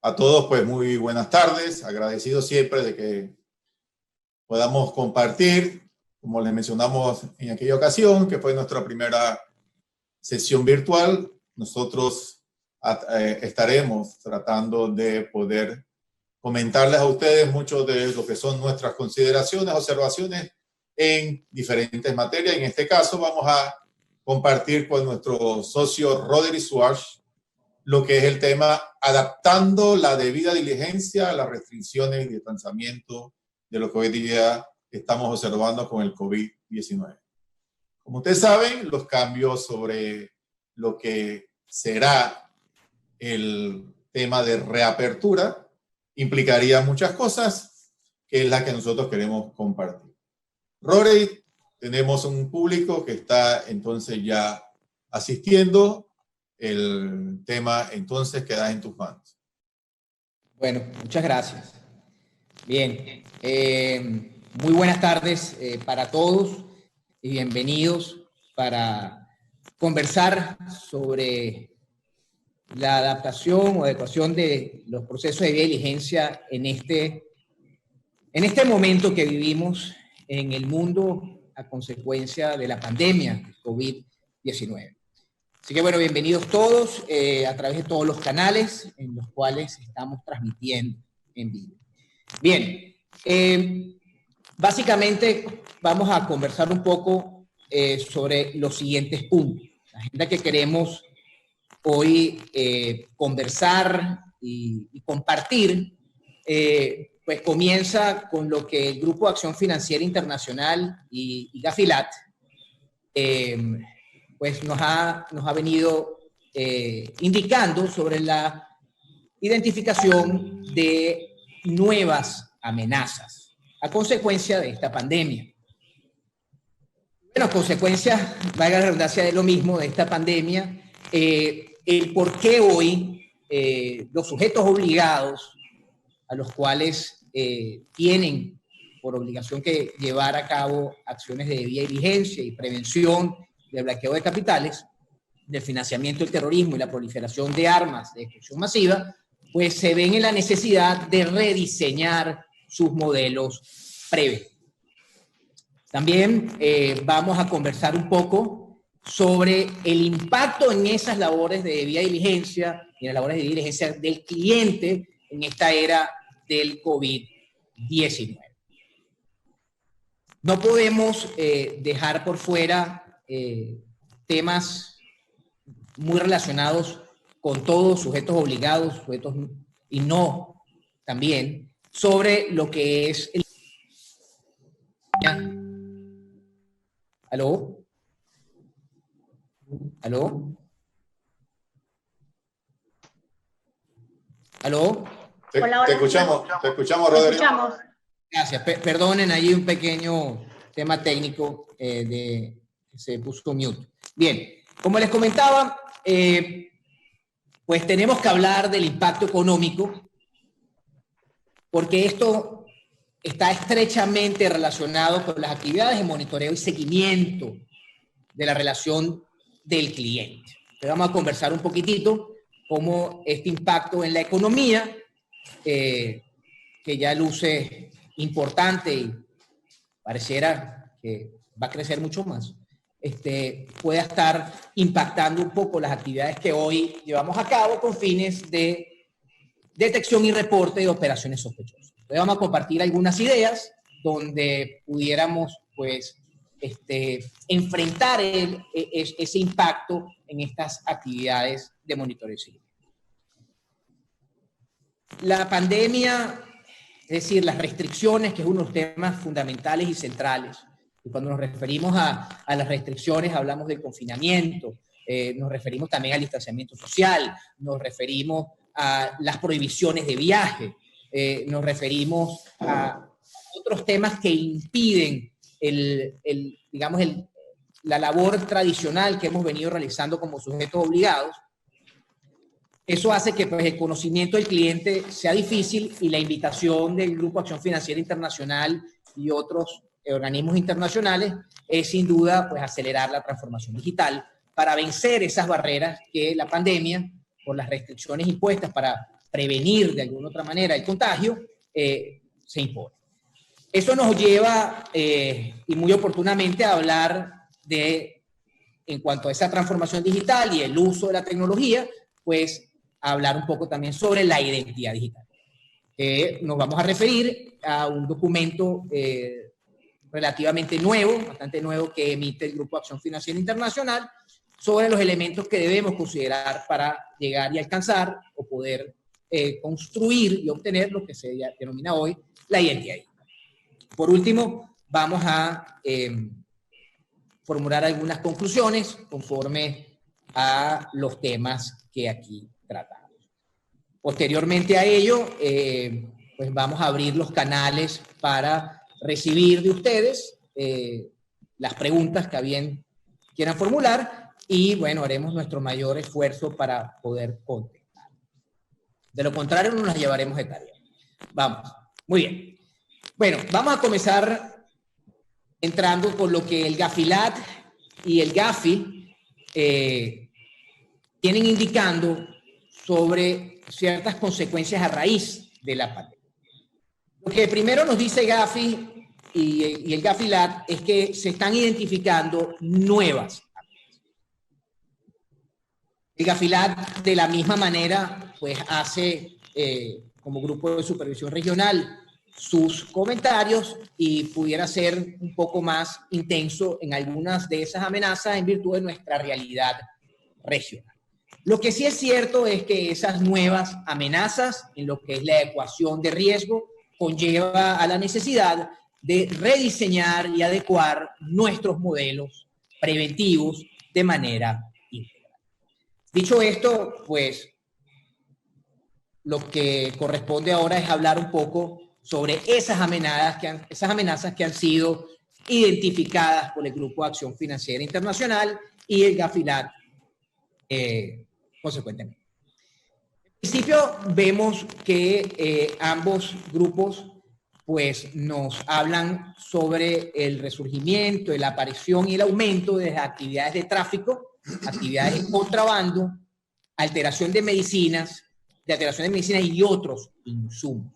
A todos, pues muy buenas tardes. Agradecido siempre de que podamos compartir, como les mencionamos en aquella ocasión, que fue nuestra primera sesión virtual. Nosotros estaremos tratando de poder comentarles a ustedes mucho de lo que son nuestras consideraciones, observaciones en diferentes materias. En este caso vamos a compartir con nuestro socio Roderick Schwartz lo que es el tema adaptando la debida diligencia a las restricciones y distanciamiento de lo que hoy día estamos observando con el COVID-19. Como ustedes saben, los cambios sobre lo que será el tema de reapertura implicaría muchas cosas, que es la que nosotros queremos compartir. Rory, tenemos un público que está entonces ya asistiendo. El tema entonces queda en tus manos. Bueno, muchas gracias. Bien, muy buenas tardes para todos y bienvenidos para conversar sobre la adaptación o adecuación de los procesos de diligencia en este momento que vivimos en el mundo a consecuencia de la pandemia COVID-19. Así que bueno, bienvenidos todos a través de todos los canales en los cuales estamos transmitiendo en vivo. Bien, básicamente vamos a conversar un poco sobre los siguientes puntos. La agenda que queremos hoy conversar y compartir, pues comienza con lo que el Grupo de Acción Financiera Internacional y Gafilat pues nos ha venido indicando sobre la identificación de nuevas amenazas a consecuencia de esta pandemia. Bueno, consecuencia, valga la redundancia, de lo mismo, de esta pandemia, el por qué hoy los sujetos obligados a los cuales tienen por obligación que llevar a cabo acciones de debida diligencia y prevención del blanqueo de capitales, del financiamiento del terrorismo y la proliferación de armas de destrucción masiva, pues se ven en la necesidad de rediseñar sus modelos preventivos. También vamos a conversar un poco sobre el impacto en esas labores de debida diligencia y en las labores de debida diligencia del cliente en esta era del COVID-19. No podemos dejar por fuera temas muy relacionados con todos, sujetos obligados, sujetos y no también, sobre lo que es el... ¿Aló? ¿Aló? ¿Aló? Te escuchamos, Roderick. Te escuchamos. Gracias, perdonen, ahí un pequeño tema técnico se puso mute. Bien, como les comentaba, pues tenemos que hablar del impacto económico, porque esto está estrechamente relacionado con las actividades de monitoreo y seguimiento de la relación del cliente. Entonces vamos a conversar un poquitito cómo este impacto en la economía, que ya luce importante y pareciera que va a crecer mucho más, pueda estar impactando un poco las actividades que hoy llevamos a cabo con fines de detección y reporte de operaciones sospechosas. Entonces vamos a compartir algunas ideas donde pudiéramos, pues, enfrentar ese impacto en estas actividades de monitoreo y seguimiento. La pandemia, es decir, las restricciones, que es uno de los temas fundamentales y centrales. Y cuando nos referimos a las restricciones, hablamos del confinamiento, nos referimos también al distanciamiento social, nos referimos a las prohibiciones de viaje, nos referimos a otros temas que impiden la labor tradicional que hemos venido realizando como sujetos obligados. Eso hace que, pues, el conocimiento del cliente sea difícil y la invitación del Grupo Acción Financiera Internacional y otros organismos internacionales es sin duda, pues, acelerar la transformación digital para vencer esas barreras que la pandemia, por las restricciones impuestas para prevenir de alguna otra manera el contagio, se impone. Eso nos lleva, y muy oportunamente, a hablar de, en cuanto a esa transformación digital y el uso de la tecnología, pues hablar un poco también sobre la identidad digital. Nos vamos a referir a un documento relativamente nuevo, bastante nuevo, que emite el Grupo de Acción Financiera Internacional sobre los elementos que debemos considerar para llegar y alcanzar o poder construir y obtener lo que se denomina hoy la identidad digital. Por último, vamos a formular algunas conclusiones conforme a los temas que aquí tratamos. Posteriormente a ello, pues vamos a abrir los canales para recibir de ustedes las preguntas que a bien quieran formular y, bueno, haremos nuestro mayor esfuerzo para poder contestar. De lo contrario, no nos llevaremos de tarea. Vamos. Muy bien. Bueno, vamos a comenzar entrando con lo que el Gafilat y el Gafi tienen indicando sobre ciertas consecuencias a raíz de la pandemia. Lo que primero nos dice Gafi y el Gafilat es que se están identificando nuevas amenazas. El Gafilat, de la misma manera, pues hace como grupo de supervisión regional sus comentarios y pudiera ser un poco más intenso en algunas de esas amenazas en virtud de nuestra realidad regional. Lo que sí es cierto es que esas nuevas amenazas en lo que es la ecuación de riesgo conlleva a la necesidad de rediseñar y adecuar nuestros modelos preventivos de manera integral. Dicho esto, pues lo que corresponde ahora es hablar un poco sobre esas amenazas que han sido identificadas por el Grupo de Acción Financiera Internacional y el Gafilat consecuentemente. En principio vemos que ambos grupos pues nos hablan sobre el resurgimiento, la aparición y el aumento de las actividades de tráfico, actividades de contrabando, alteración de medicinas y otros insumos.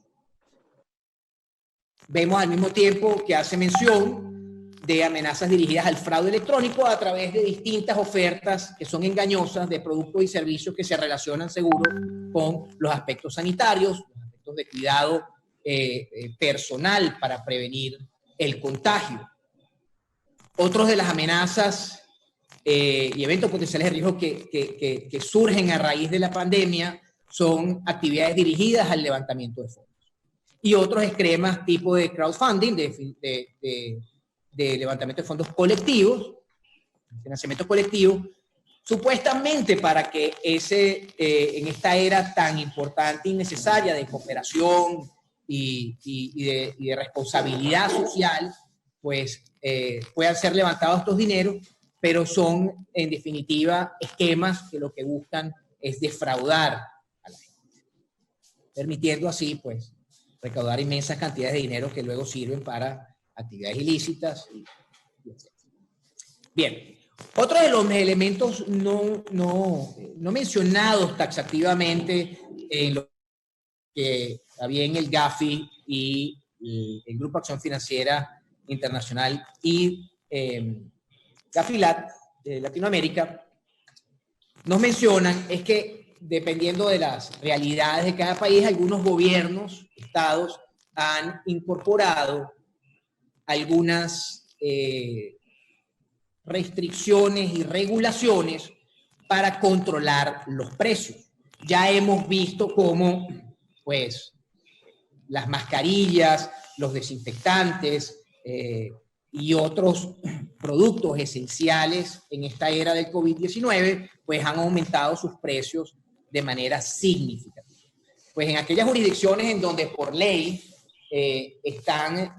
Vemos al mismo tiempo que hace mención de amenazas dirigidas al fraude electrónico a través de distintas ofertas que son engañosas de productos y servicios que se relacionan seguro con los aspectos sanitarios, los aspectos de cuidado personal para prevenir el contagio. Otros de las amenazas y eventos potenciales de riesgo que surgen a raíz de la pandemia son actividades dirigidas al levantamiento de fondos. Y otros esquemas tipo de crowdfunding, de levantamiento de fondos colectivos, financiamiento colectivo, supuestamente para que en esta era tan importante y necesaria de cooperación y de responsabilidad social, pues puedan ser levantados estos dineros, pero son en definitiva esquemas que lo que buscan es defraudar a la gente, permitiendo así pues recaudar inmensas cantidades de dinero que luego sirven para actividades ilícitas. Bien, otro de los elementos no mencionados taxativamente en lo que había en el Gafi y el Grupo Acción Financiera Internacional y Gafilat de Latinoamérica, nos mencionan es que dependiendo de las realidades de cada país, algunos gobiernos, estados, han incorporado algunas restricciones y regulaciones para controlar los precios. Ya hemos visto cómo, pues, las mascarillas, los desinfectantes y otros productos esenciales en esta era del COVID-19, pues han aumentado sus precios de manera significativa. Pues en aquellas jurisdicciones en donde por ley están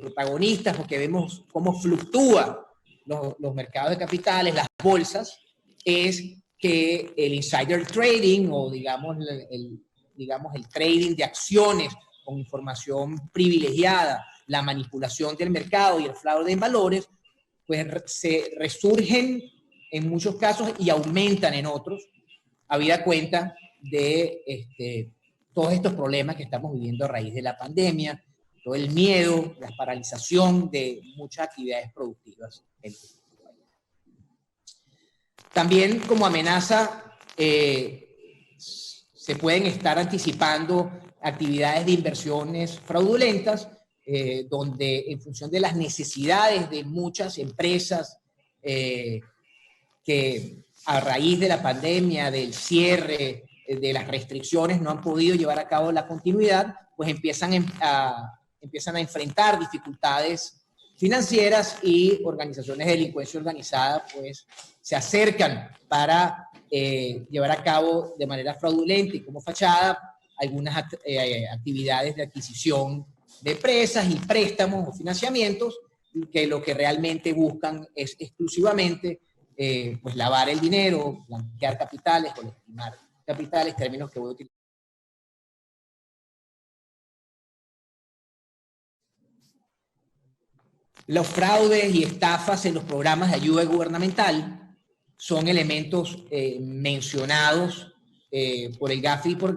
protagonistas, porque vemos cómo fluctúan los mercados de capitales, las bolsas, es que el insider trading o digamos el trading de acciones con información privilegiada, la manipulación del mercado y el fraude en valores, pues se resurgen en muchos casos y aumentan en otros, habida cuenta de todos estos problemas que estamos viviendo a raíz de la pandemia, todo el miedo, la paralización de muchas actividades productivas. También como amenaza se pueden estar anticipando actividades de inversiones fraudulentas, donde en función de las necesidades de muchas empresas que a raíz de la pandemia, del cierre, de las restricciones, no han podido llevar a cabo la continuidad, pues empiezan a enfrentar dificultades financieras y organizaciones de delincuencia organizada pues se acercan para llevar a cabo de manera fraudulenta y como fachada algunas actividades de adquisición de empresas y préstamos o financiamientos que lo que realmente buscan es exclusivamente pues lavar el dinero, blanquear capitales o legitimar capitales, términos que voy a utilizar. Los fraudes y estafas en los programas de ayuda gubernamental son elementos mencionados por el Gafi y por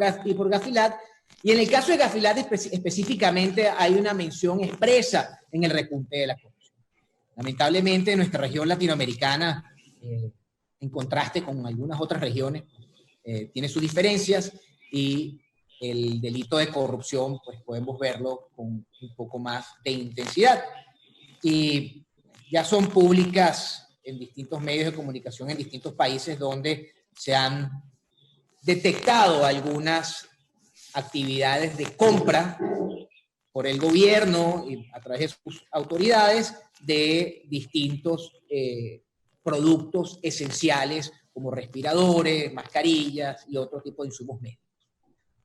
Gafilat. Y en el caso de Gafilat específicamente hay una mención expresa en el repunte de la corrupción. Lamentablemente en nuestra región latinoamericana, en contraste con algunas otras regiones, tiene sus diferencias y el delito de corrupción pues podemos verlo con un poco más de intensidad. Y ya son públicas en distintos medios de comunicación en distintos países donde se han detectado algunas actividades de compra por el gobierno y a través de sus autoridades de distintos productos esenciales como respiradores, mascarillas y otro tipo de insumos médicos.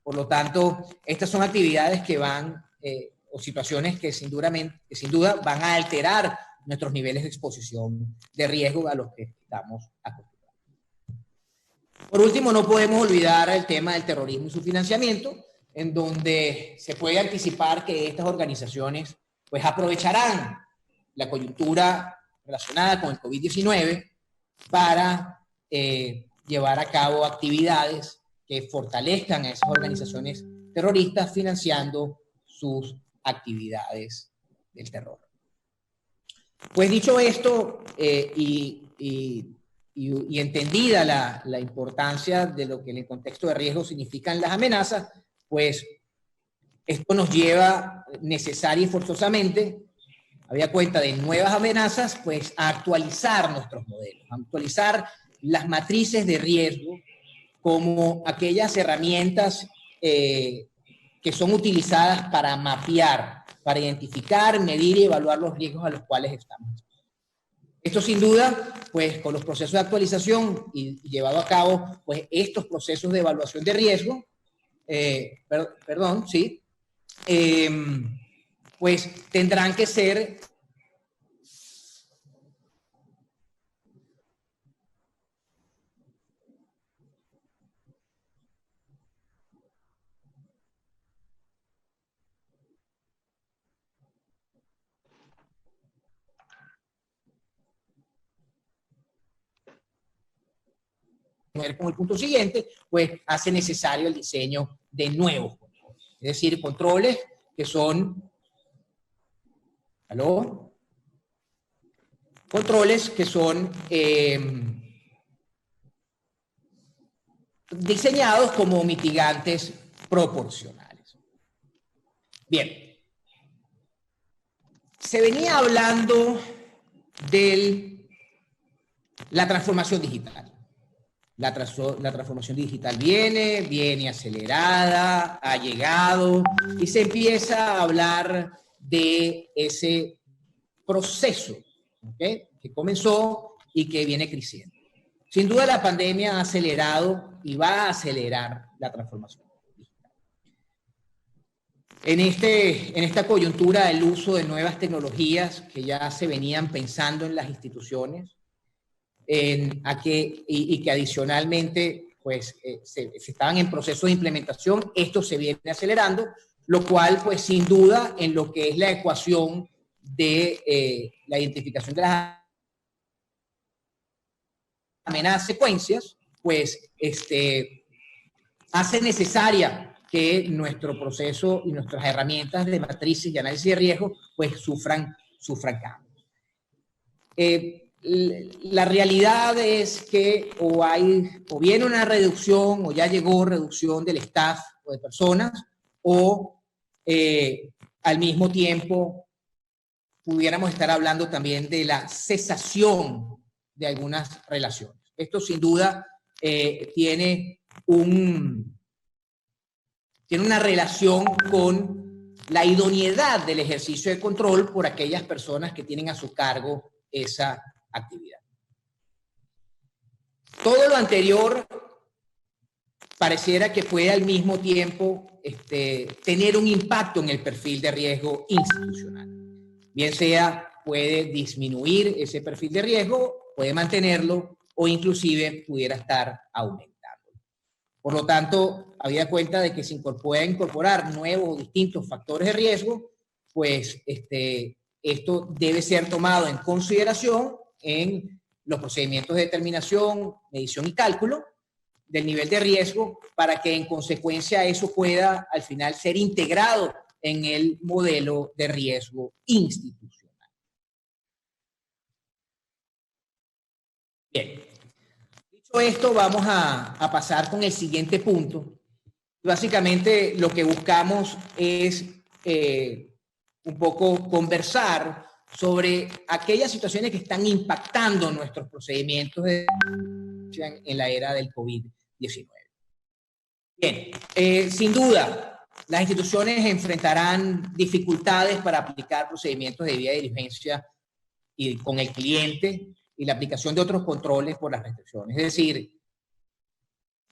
Por lo tanto, estas son actividades que van o situaciones que sin duda van a alterar nuestros niveles de exposición de riesgo a los que estamos acostumbrados. Por último, no podemos olvidar el tema del terrorismo y su financiamiento, en donde se puede anticipar que estas organizaciones pues aprovecharán la coyuntura relacionada con el COVID-19 para llevar a cabo actividades que fortalezcan a esas organizaciones terroristas financiando sus actividades del terror. Pues dicho esto y entendida la importancia de lo que en el contexto de riesgo significan las amenazas, pues esto nos lleva necesaria y forzosamente, habida cuenta de nuevas amenazas, pues a actualizar nuestros modelos, a actualizar las matrices de riesgo como aquellas herramientas que son utilizadas para mapear, para identificar, medir y evaluar los riesgos a los cuales estamos. Esto sin duda, pues con los procesos de actualización y llevado a cabo, pues estos procesos de evaluación de riesgo, pues tendrán que ser con el punto siguiente, pues hace necesario el diseño de nuevos controles. Es decir, controles que son... ¿Aló? Controles que son diseñados como mitigantes proporcionales. Bien. Se venía hablando de la transformación digital. La transformación digital viene acelerada, ha llegado y se empieza a hablar de ese proceso, ¿okay?, que comenzó y que viene creciendo. Sin duda la pandemia ha acelerado y va a acelerar la transformación digital. En esta coyuntura el uso de nuevas tecnologías que ya se venían pensando en las instituciones, y que adicionalmente pues, se estaban en proceso de implementación. Esto se viene acelerando, lo cual pues sin duda en lo que es la ecuación de la identificación de las amenazas secuencias, pues hace necesaria que nuestro proceso y nuestras herramientas de matrices y análisis de riesgo pues sufran cambios. La realidad es que o viene una reducción o ya llegó reducción del staff o de personas, o al mismo tiempo pudiéramos estar hablando también de la cesación de algunas relaciones. Esto sin duda tiene una relación con la idoneidad del ejercicio de control por aquellas personas que tienen a su cargo esa actividad. Todo lo anterior pareciera que puede al mismo tiempo tener un impacto en el perfil de riesgo institucional. Bien sea puede disminuir ese perfil de riesgo, puede mantenerlo o inclusive pudiera estar aumentando. Por lo tanto, habida cuenta de que se puede incorporar nuevos o distintos factores de riesgo, pues esto debe ser tomado en consideración en los procedimientos de determinación, medición y cálculo del nivel de riesgo, para que en consecuencia eso pueda al final ser integrado en el modelo de riesgo institucional. Bien, dicho esto, vamos a pasar con el siguiente punto. Básicamente lo que buscamos es un poco conversar sobre aquellas situaciones que están impactando nuestros procedimientos en la era del COVID-19. Bien, sin duda, las instituciones enfrentarán dificultades para aplicar procedimientos de debida diligencia y con el cliente y la aplicación de otros controles por las restricciones. Es decir,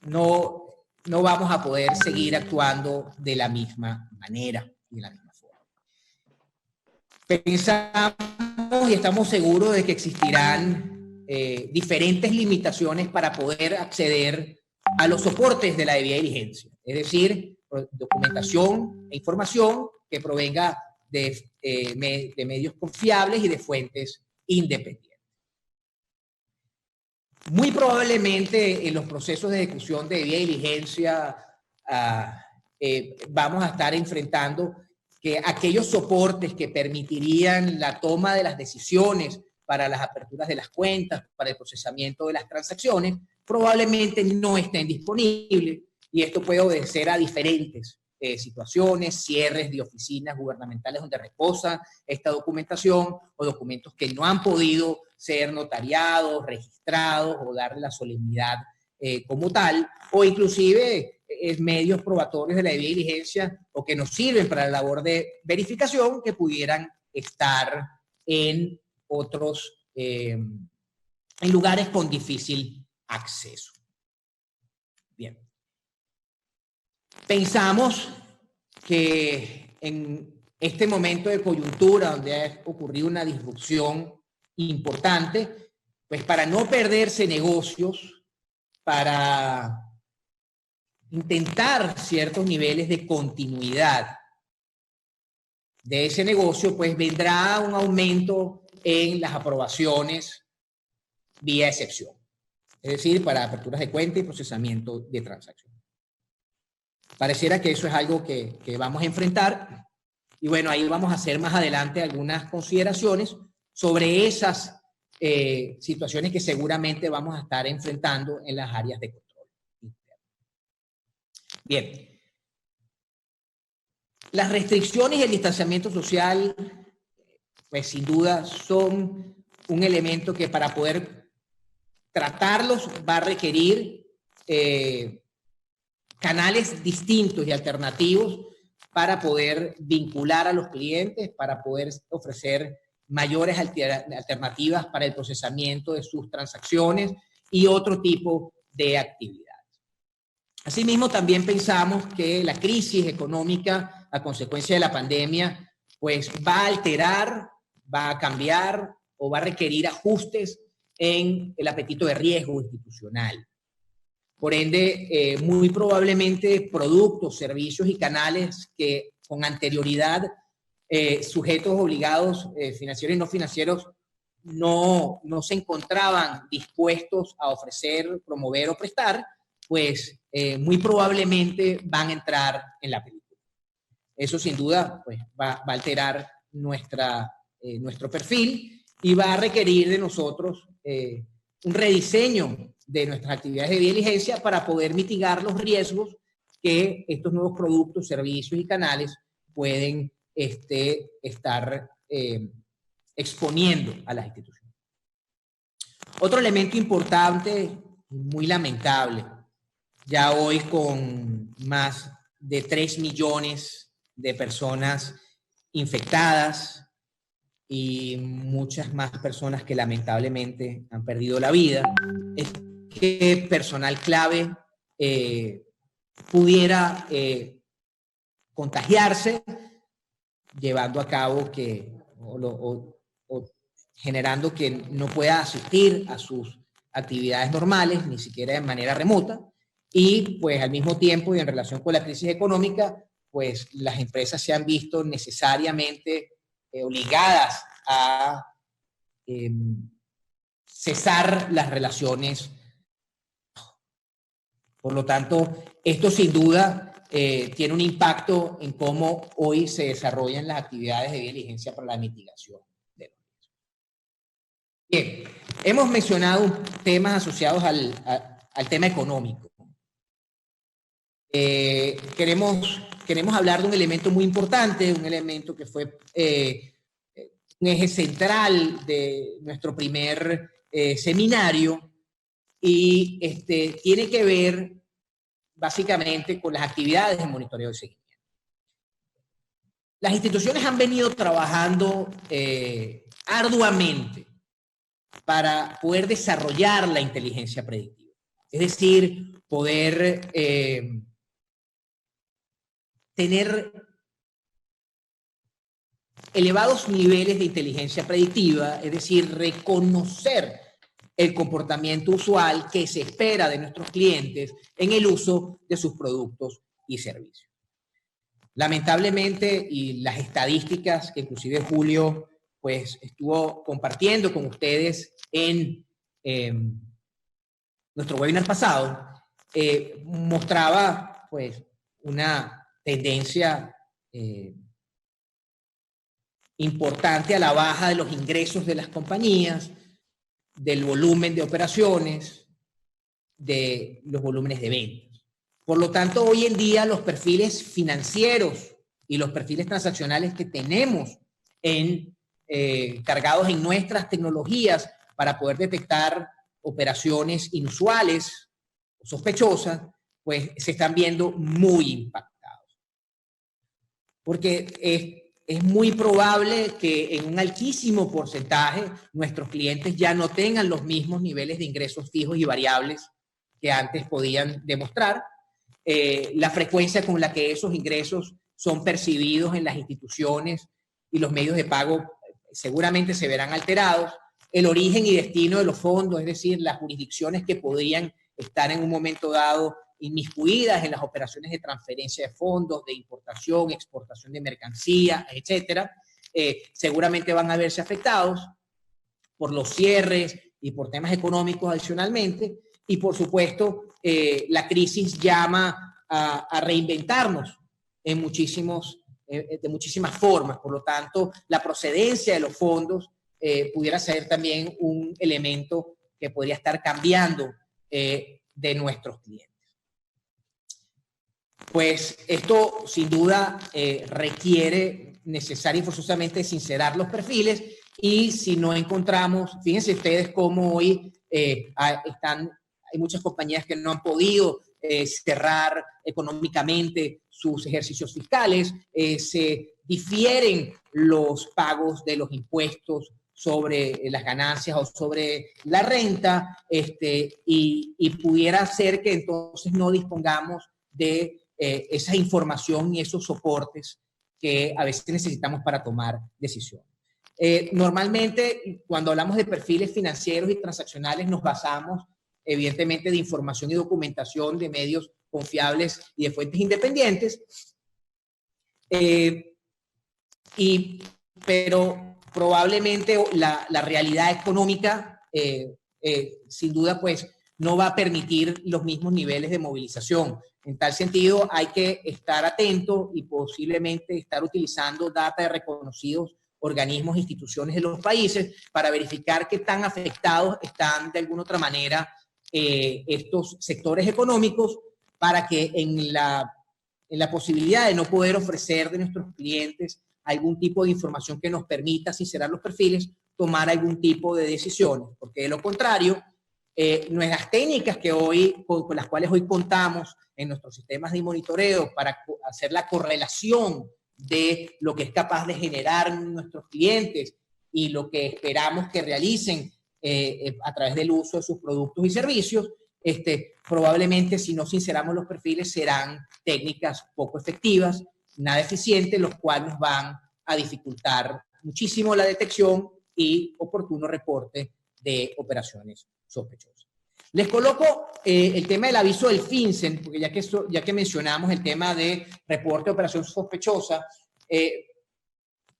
no vamos a poder seguir actuando de la misma manera y de la misma forma. Pensamos y estamos seguros de que existirán diferentes limitaciones para poder acceder a los soportes de la debida diligencia, es decir, documentación e información que provenga de medios confiables y de fuentes independientes. Muy probablemente en los procesos de ejecución de debida diligencia vamos a estar enfrentando que aquellos soportes que permitirían la toma de las decisiones para las aperturas de las cuentas, para el procesamiento de las transacciones, probablemente no estén disponibles, y esto puede obedecer a diferentes situaciones, cierres de oficinas gubernamentales donde reposa esta documentación, o documentos que no han podido ser notariados, registrados o darle la solemnidad como tal, o inclusive medios probatorios de la debida diligencia o que nos sirven para la labor de verificación que pudieran estar en otros, en lugares con difícil acceso. Bien. Pensamos que en este momento de coyuntura donde ha ocurrido una disrupción importante, pues para no perderse negocios, para intentar ciertos niveles de continuidad de ese negocio, pues vendrá un aumento en las aprobaciones vía excepción, es decir, para aperturas de cuenta y procesamiento de transacciones. Pareciera que eso es algo que vamos a enfrentar, y bueno, ahí vamos a hacer más adelante algunas consideraciones sobre esas situaciones que seguramente vamos a estar enfrentando en las áreas de control. Bien. Las restricciones y el distanciamiento social, pues sin duda son un elemento que para poder tratarlos va a requerir canales distintos y alternativos para poder vincular a los clientes, para poder ofrecer mayores alternativas para el procesamiento de sus transacciones y otro tipo de actividades. Asimismo, también pensamos que la crisis económica a consecuencia de la pandemia, pues va a alterar, va a cambiar o va a requerir ajustes en el apetito de riesgo institucional. Por ende, muy probablemente productos, servicios y canales que con anterioridad sujetos obligados financieros y no financieros no se encontraban dispuestos a ofrecer, promover o prestar, pues muy probablemente van a entrar en la película. Eso sin duda pues, va a alterar nuestro perfil y va a requerir de nosotros un rediseño de nuestras actividades de diligencia para poder mitigar los riesgos que estos nuevos productos, servicios y canales pueden estar exponiendo a las instituciones. Otro elemento importante, muy lamentable, ya hoy con más de 3 millones de personas infectadas y muchas más personas que lamentablemente han perdido la vida, es que personal clave pudiera contagiarse, llevando a cabo o generando que no pueda asistir a sus actividades normales, ni siquiera de manera remota, y pues al mismo tiempo y en relación con la crisis económica, pues las empresas se han visto necesariamente obligadas a cesar las relaciones. Por lo tanto, esto sin duda tiene un impacto en cómo hoy se desarrollan las actividades de diligencia para la mitigación de los riesgos. Bien, hemos mencionado temas asociados al tema económico. Queremos hablar de un elemento muy importante, un elemento que fue un eje central de nuestro primer seminario y tiene que ver básicamente con las actividades de monitoreo y seguimiento. Las instituciones han venido trabajando arduamente para poder desarrollar la inteligencia predictiva. Es decir, poder tener elevados niveles de inteligencia predictiva, es decir, reconocer el comportamiento usual que se espera de nuestros clientes en el uso de sus productos y servicios. Lamentablemente, y las estadísticas que inclusive Julio pues, estuvo compartiendo con ustedes en nuestro webinar pasado, mostraba pues, una tendencia importante a la baja de los ingresos de las compañías, del volumen de operaciones, de los volúmenes de ventas. Por lo tanto, hoy en día los perfiles financieros y los perfiles transaccionales que tenemos cargados en nuestras tecnologías para poder detectar operaciones inusuales o sospechosas, pues se están viendo muy impactados. Porque es muy probable que en un altísimo porcentaje nuestros clientes ya no tengan los mismos niveles de ingresos fijos y variables que antes podían demostrar. La frecuencia con la que esos ingresos son percibidos en las instituciones y los medios de pago seguramente se verán alterados. El origen y destino de los fondos, es decir, las jurisdicciones que podrían estar en un momento dado inmiscuidas en las operaciones de transferencia de fondos, de importación, exportación de mercancía, etcétera, seguramente van a verse afectados por los cierres y por temas económicos adicionalmente. Y por supuesto, la crisis llama a reinventarnos de muchísimas formas. Por lo tanto, la procedencia de los fondos pudiera ser también un elemento que podría estar cambiando de nuestros clientes. Pues esto sin duda requiere necesaria y forzosamente sincerar los perfiles, y si no encontramos, fíjense ustedes cómo hoy hay muchas compañías que no han podido cerrar económicamente sus ejercicios fiscales, se difieren los pagos de los impuestos sobre las ganancias o sobre la renta, y pudiera ser que entonces no dispongamos de esa información y esos soportes que a veces necesitamos para tomar decisiones. Normalmente, cuando hablamos de perfiles financieros y transaccionales, nos basamos, evidentemente, de información y documentación de medios confiables y de fuentes independientes. Pero probablemente la realidad económica, sin duda, pues, no va a permitir los mismos niveles de movilización. En tal sentido, hay que estar atento y posiblemente estar utilizando data de reconocidos organismos e instituciones de los países para verificar qué tan afectados están de alguna otra manera estos sectores económicos, para que en la posibilidad de no poder ofrecer de nuestros clientes algún tipo de información que nos permita sincerar los perfiles, tomar algún tipo de decisiones, porque de lo contrario, nuestras técnicas que hoy, con las cuales hoy contamos en nuestros sistemas de monitoreo para hacer la correlación de lo que es capaz de generar nuestros clientes y lo que esperamos que realicen a través del uso de sus productos y servicios, probablemente, si no sinceramos los perfiles, serán técnicas poco efectivas, nada eficientes, los cuales nos van a dificultar muchísimo la detección y oportuno reporte de operaciones sospechosas. Les coloco el tema del aviso del FinCEN, porque ya que mencionamos el tema de reporte de operación sospechosa,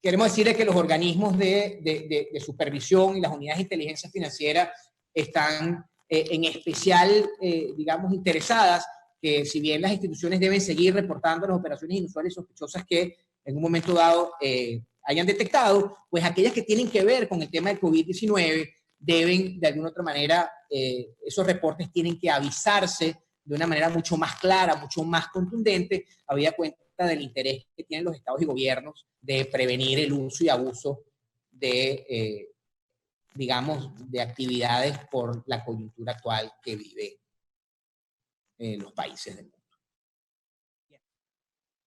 queremos decirles que los organismos de supervisión y las unidades de inteligencia financiera están en especial, digamos, interesadas, que si bien las instituciones deben seguir reportando las operaciones inusuales y sospechosas que en un momento dado hayan detectado, pues aquellas que tienen que ver con el tema del COVID-19 deben, de alguna otra manera, esos reportes tienen que avisarse de una manera mucho más clara, mucho más contundente, habida cuenta del interés que tienen los estados y gobiernos de prevenir el uso y abuso de, digamos, de actividades por la coyuntura actual que vive los países del mundo.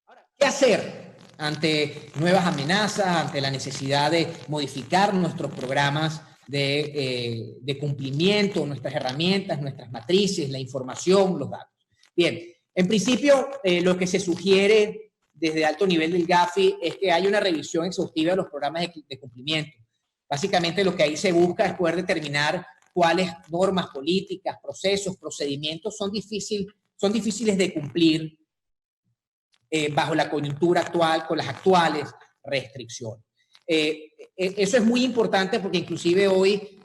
Ahora, ¿qué hacer ante nuevas amenazas, ante la necesidad de modificar nuestros programas de cumplimiento, nuestras herramientas, nuestras matrices, la información, los datos? Bien, en principio, lo que se sugiere desde alto nivel del GAFI es que haya una revisión exhaustiva de los programas de cumplimiento. Básicamente, lo que ahí se busca es poder determinar cuáles normas, políticas, procesos, procedimientos son difíciles de cumplir bajo la coyuntura actual, con las actuales restricciones. Eso es muy importante porque inclusive hoy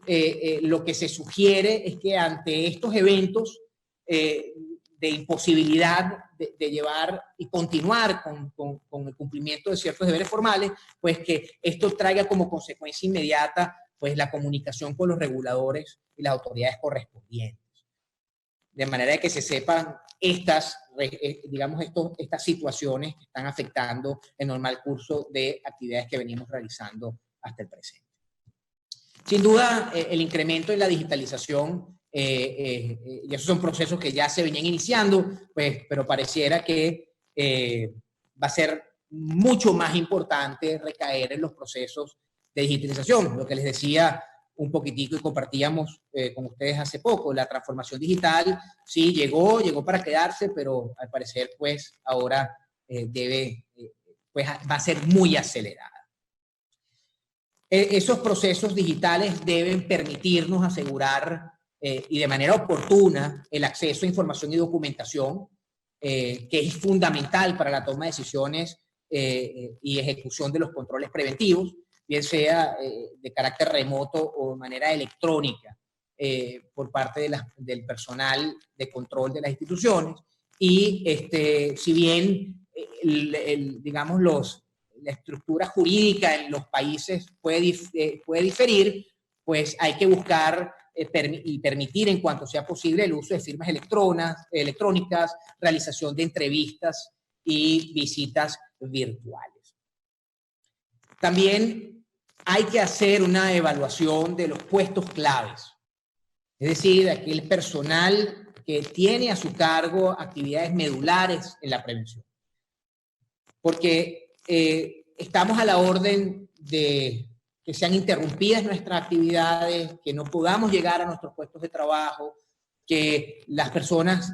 lo que se sugiere es que ante estos eventos de imposibilidad de llevar y continuar con el cumplimiento de ciertos deberes formales, pues que esto traiga como consecuencia inmediata pues la comunicación con los reguladores y las autoridades correspondientes. De manera que se sepan estas situaciones que están afectando el normal curso de actividades que venimos realizando hasta el presente. Sin duda, el incremento en la digitalización, y esos son procesos que ya se venían iniciando, pues, pero pareciera que va a ser mucho más importante recaer en los procesos de digitalización. Lo que les decía un poquitico y compartíamos con ustedes hace poco, la transformación digital, sí, llegó para quedarse, pero al parecer, pues, ahora pues, va a ser muy acelerada. Esos procesos digitales deben permitirnos asegurar y de manera oportuna el acceso a información y documentación, que es fundamental para la toma de decisiones y ejecución de los controles preventivos, bien sea de carácter remoto o de manera electrónica por parte del personal de control de las instituciones. Y si bien, digamos, la estructura jurídica en los países puede diferir, pues hay que buscar y permitir en cuanto sea posible el uso de firmas electrónicas, realización de entrevistas y visitas virtuales. También hay que hacer una evaluación de los puestos claves, es decir, aquel personal que tiene a su cargo actividades medulares en la prevención. Porque estamos a la orden de que sean interrumpidas nuestras actividades, que no podamos llegar a nuestros puestos de trabajo, que las personas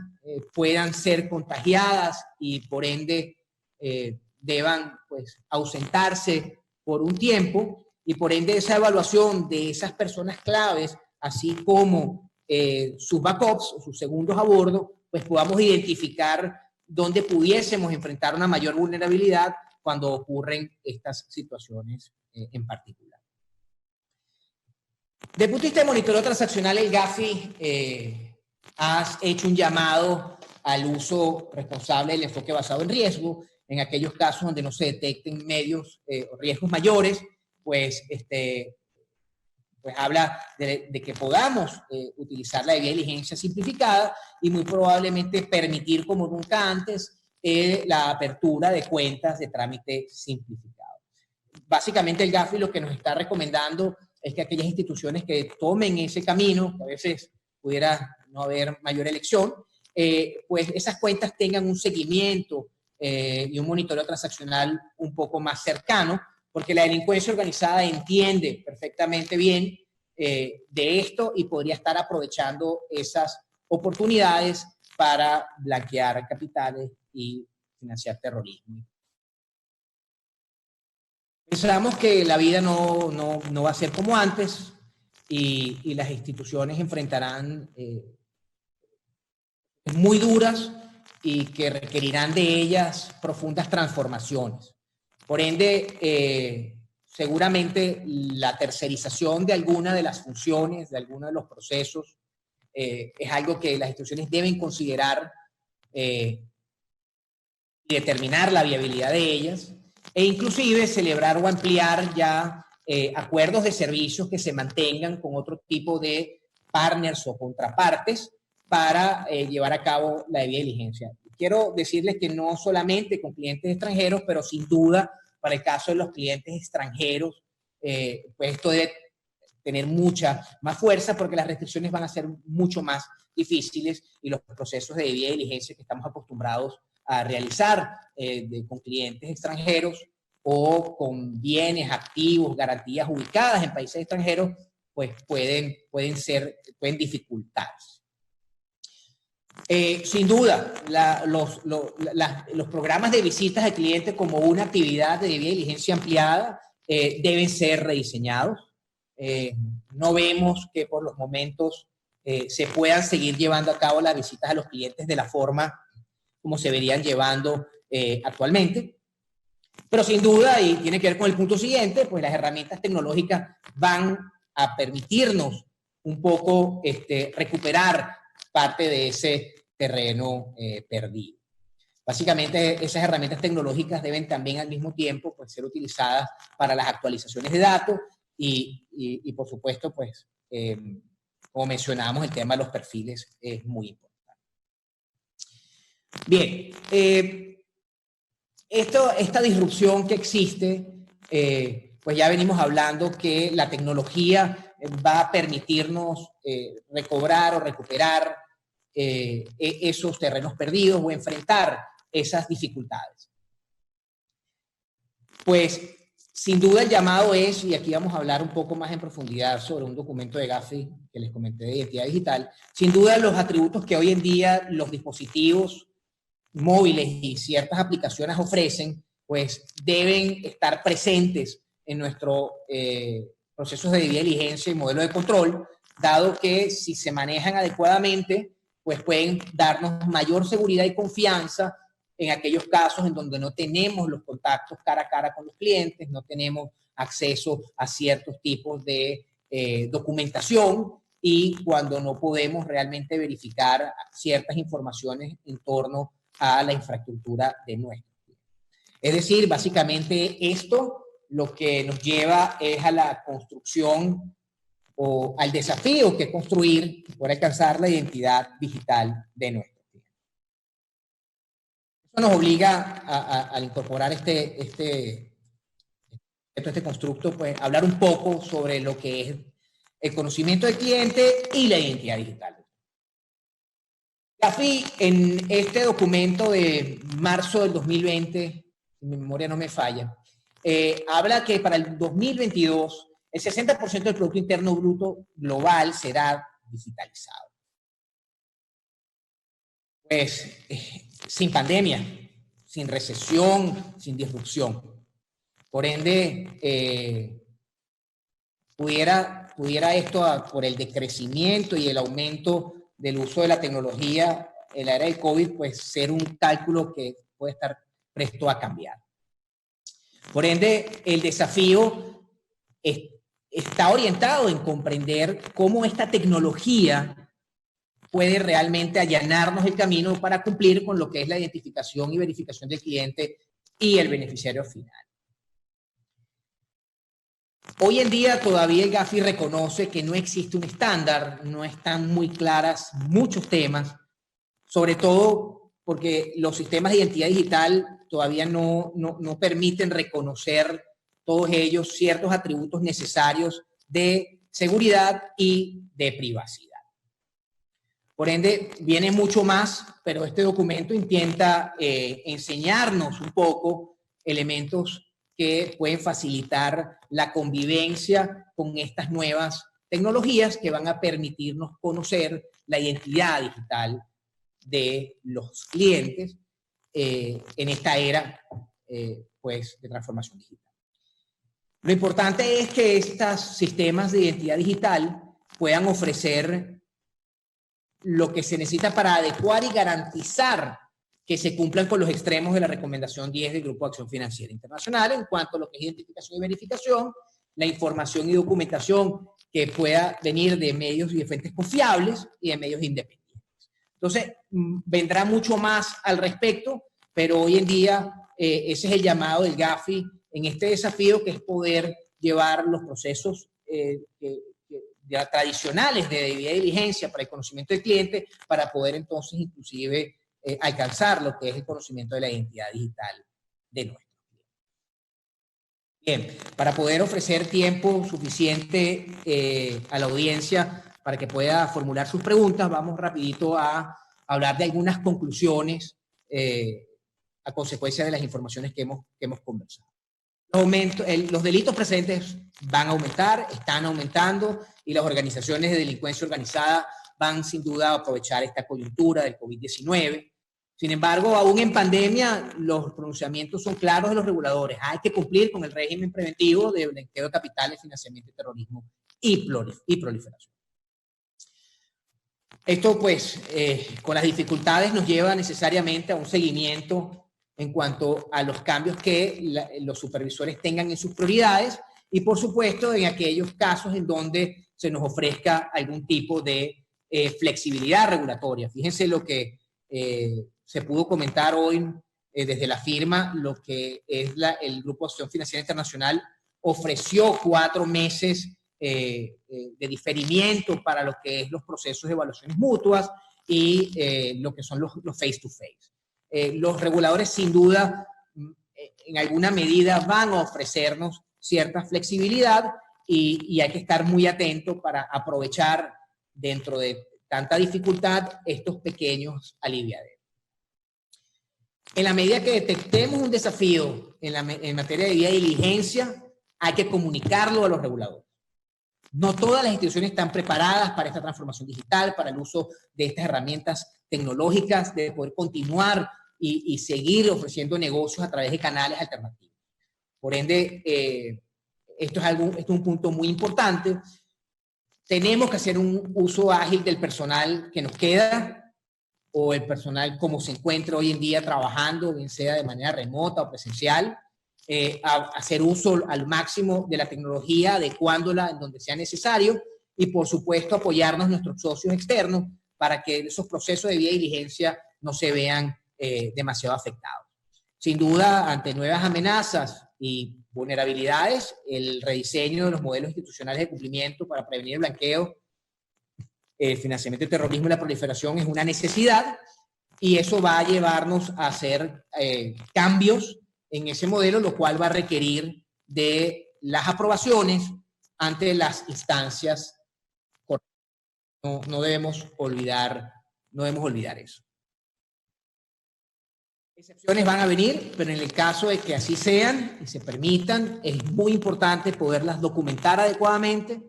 puedan ser contagiadas y por ende deban pues, ausentarse por un tiempo, y por ende esa evaluación de esas personas claves, así como sus backups o sus segundos a bordo, pues podamos identificar dónde pudiésemos enfrentar una mayor vulnerabilidad cuando ocurren estas situaciones en particular. Desde el punto de vista de monitoreo transaccional, el GAFI ha hecho un llamado al uso responsable del enfoque basado en riesgo en aquellos casos donde no se detecten medios o riesgos mayores, pues habla de que podamos utilizar la debida diligencia simplificada y muy probablemente permitir, como nunca antes, la apertura de cuentas de trámite simplificado. Básicamente el GAFI lo que nos está recomendando es que aquellas instituciones que tomen ese camino, que a veces pudiera no haber mayor elección, pues esas cuentas tengan un seguimiento y un monitoreo transaccional un poco más cercano, porque la delincuencia organizada entiende perfectamente bien de esto y podría estar aprovechando esas oportunidades para blanquear capitales y financiar terrorismo. Pensamos que la vida no va a ser como antes y las instituciones enfrentarán muy duras y que requerirán de ellas profundas transformaciones. Por ende, seguramente la tercerización de alguna de las funciones, de algunos de los procesos, es algo que las instituciones deben considerar y determinar la viabilidad de ellas, e inclusive celebrar o ampliar ya acuerdos de servicios que se mantengan con otro tipo de partners o contrapartes para llevar a cabo la debida diligencia. Quiero decirles que no solamente con clientes extranjeros, pero sin duda para el caso de los clientes extranjeros, pues esto debe tener mucha más fuerza porque las restricciones van a ser mucho más difíciles y los procesos de debida diligencia que estamos acostumbrados a realizar con clientes extranjeros o con bienes activos, garantías ubicadas en países extranjeros, pues pueden dificultarse. Sin duda, los programas de visitas al cliente como una actividad de debida diligencia ampliada deben ser rediseñados. No vemos que por los momentos se puedan seguir llevando a cabo las visitas a los clientes de la forma como se verían llevando actualmente. Pero sin duda, y tiene que ver con el punto siguiente, pues las herramientas tecnológicas van a permitirnos un poco recuperar parte de ese terreno perdido. Básicamente, esas herramientas tecnológicas deben también al mismo tiempo pues, ser utilizadas para las actualizaciones de datos y por supuesto, pues, como mencionábamos, el tema de los perfiles es muy importante. Bien, esta disrupción que existe, pues ya venimos hablando que la tecnología va a permitirnos recobrar o recuperar esos terrenos perdidos o enfrentar esas dificultades. Pues sin duda el llamado es, y aquí vamos a hablar un poco más en profundidad sobre un documento de GAFI que les comenté de identidad digital, sin duda los atributos que hoy en día los dispositivos móviles y ciertas aplicaciones ofrecen, pues deben estar presentes en nuestros procesos de debida diligencia y modelo de control, dado que si se manejan adecuadamente, pues pueden darnos mayor seguridad y confianza en aquellos casos en donde no tenemos los contactos cara a cara con los clientes, no tenemos acceso a ciertos tipos de documentación y cuando no podemos realmente verificar ciertas informaciones en torno a la infraestructura de nuestro cliente. Es decir, básicamente esto lo que nos lleva es a la construcción o al desafío que es construir por alcanzar la identidad digital de nuestro cliente. Eso nos obliga a incorporar este constructo, pues hablar un poco sobre lo que es el conocimiento del cliente y la identidad digital. GAFI, en este documento de marzo del 2020, si mi memoria no me falla, habla que para el 2022 el 60% del Producto Interno Bruto global será digitalizado. Pues sin pandemia, sin recesión, sin disrupción. Por ende, pudiera esto, por el decrecimiento y el aumento del uso de la tecnología en la era del COVID, pues ser un cálculo que puede estar presto a cambiar. Por ende, el desafío está orientado en comprender cómo esta tecnología puede realmente allanarnos el camino para cumplir con lo que es la identificación y verificación del cliente y el beneficiario final. Hoy en día todavía el GAFI reconoce que no existe un estándar, no están muy claras muchos temas, sobre todo porque los sistemas de identidad digital todavía no permiten reconocer todos ellos ciertos atributos necesarios de seguridad y de privacidad. Por ende, viene mucho más, pero este documento intenta enseñarnos un poco elementos que pueden facilitar la convivencia con estas nuevas tecnologías que van a permitirnos conocer la identidad digital de los clientes en esta era pues, de transformación digital. Lo importante es que estos sistemas de identidad digital puedan ofrecer lo que se necesita para adecuar y garantizar que se cumplan con los extremos de la recomendación 10 del Grupo de Acción Financiera Internacional en cuanto a lo que es identificación y verificación, la información y documentación que pueda venir de medios y de fuentes confiables y de medios independientes. Entonces, vendrá mucho más al respecto, pero hoy en día ese es el llamado del GAFI en este desafío, que es poder llevar los procesos tradicionales de debida diligencia para el conocimiento del cliente, para poder entonces inclusive alcanzar lo que es el conocimiento de la identidad digital de nuestro cliente. Bien, para poder ofrecer tiempo suficiente a la audiencia para que pueda formular sus preguntas, vamos rapidito a hablar de algunas conclusiones a consecuencia de las informaciones que hemos conversado. Los delitos presentes van a aumentar, están aumentando, y las organizaciones de delincuencia organizada van sin duda a aprovechar esta coyuntura del COVID-19. Sin embargo, aún en pandemia, los pronunciamientos son claros de los reguladores. Hay que cumplir con el régimen preventivo de blanqueo de capitales, financiamiento de terrorismo y proliferación. Esto, pues, con las dificultades nos lleva necesariamente a un seguimiento en cuanto a los cambios que los supervisores tengan en sus prioridades y, por supuesto, en aquellos casos en donde se nos ofrezca algún tipo de flexibilidad regulatoria. Fíjense lo que se pudo comentar hoy desde la firma, lo que es el Grupo de Acción Financiera Internacional ofreció 4 meses de diferimiento para lo que es los procesos de evaluaciones mutuas y lo que son los face-to-face. Los reguladores sin duda en alguna medida van a ofrecernos cierta flexibilidad y hay que estar muy atento para aprovechar dentro de tanta dificultad estos pequeños aliviaderos. En la medida que detectemos un desafío en materia de debida diligencia, hay que comunicarlo a los reguladores. No todas las instituciones están preparadas para esta transformación digital, para el uso de estas herramientas tecnológicas, de poder continuar y seguir ofreciendo negocios a través de canales alternativos. Por ende, esto es un punto muy importante. Tenemos que hacer un uso ágil del personal que nos queda o el personal como se encuentra hoy en día trabajando, bien sea de manera remota o presencial. Hacer uso al máximo de la tecnología, adecuándola en donde sea necesario y, por supuesto, apoyarnos nuestros socios externos para que esos procesos de debida diligencia no se vean demasiado afectados. Sin duda, ante nuevas amenazas y vulnerabilidades, el rediseño de los modelos institucionales de cumplimiento para prevenir el blanqueo, el financiamiento del terrorismo y la proliferación es una necesidad, y eso va a llevarnos a hacer cambios en ese modelo, lo cual va a requerir de las aprobaciones ante las instancias correctas. No debemos olvidar eso. Excepciones van a venir, pero en el caso de que así sean y se permitan, es muy importante poderlas documentar adecuadamente,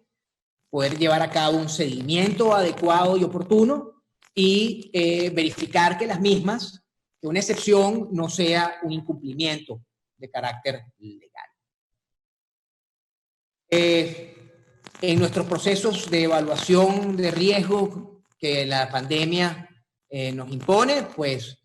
poder llevar a cabo un seguimiento adecuado y oportuno y verificar que las mismas, que una excepción no sea un incumplimiento de carácter legal. en nuestros procesos de evaluación de riesgo que la pandemia nos impone, pues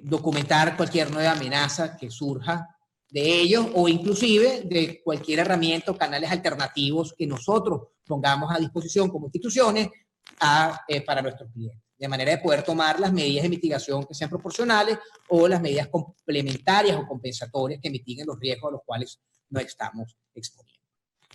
documentar cualquier nueva amenaza que surja de ellos o inclusive de cualquier herramienta o canales alternativos que nosotros pongamos a disposición como instituciones para nuestros clientes, de manera de poder tomar las medidas de mitigación que sean proporcionales o las medidas complementarias o compensatorias que mitiguen los riesgos a los cuales nos estamos exponiendo.